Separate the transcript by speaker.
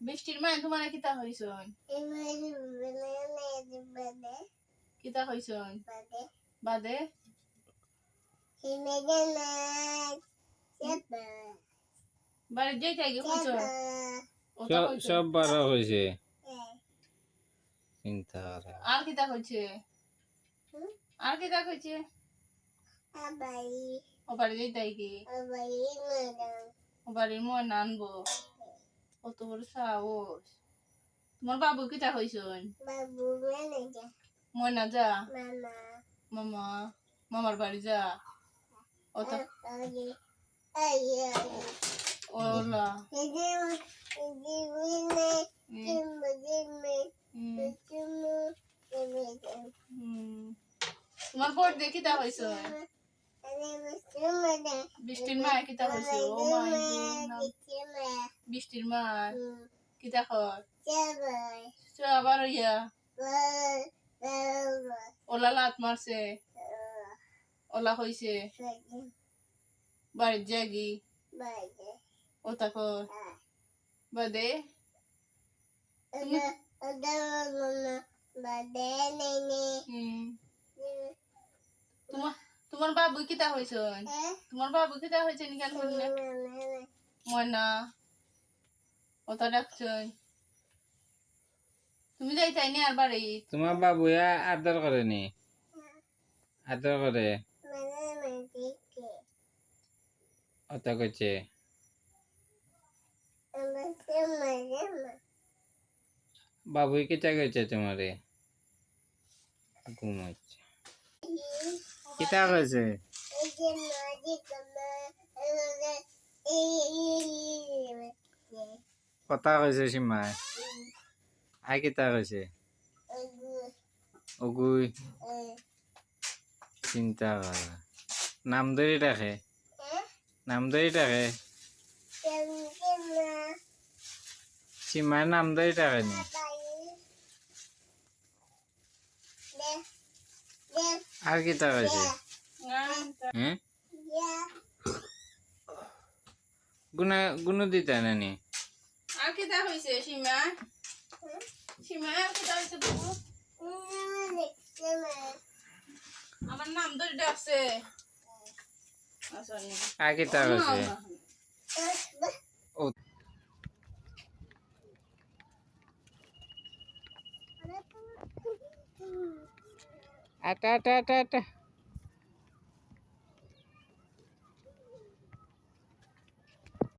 Speaker 1: বৃষ্টির মা তোমার কিতা হইছন কিতা হইছন বাদে বাড়ি যেতে আগে হইছন
Speaker 2: সব বাড়া হয়েছে চিন্তা
Speaker 1: আর কিতা হইছে আর কিতা হইছে ও বাড়ি যেতে আগে ও বাড়ির মন আনবো কত বড় সাহস তোমার বাবু কিতা হইছন ময়না যা মামা মামার বাড়ি যা ওটা ওলা তোমার বোর্ড দিয়ে কিতা হইছে বৃষ্টির মা কিতা হইছে ও মা বৃষ্টির মা কিতা কর আবার ইয়া ওলা লাত মারছে ওলা হইছে বাড়ির জাগি ওটা কর বাদে তোমার বাবু কিতা হইছে তোমার বাবু কিতা হইছে নিকাল হইলে ময়না ওটা ডাকছন তুমি যাইতাই নি আর বাড়ি
Speaker 2: তোমার বাবু আদর করেনি আদর করে ওটা করছে বাবু কিতা করছে তোমারে ঘুমাচ্ছে কিতা করছে কথা কইছে সীমায় আই কিতা কইছে অগুই চিন্তা কর নাম ধরে রাখে নাম ধরে রাখে সীমায় নাম ধরে রাখে নি আর কিতা কইছে হ্যাঁ গুণ দিতে নানি
Speaker 1: আর কিতা হইছে সীমা সীমা আর কিতা হইছে বাবু আমার নাম ধরে ডাকছে
Speaker 2: আর কিতা কইছে ও আটা আটা আটা আটা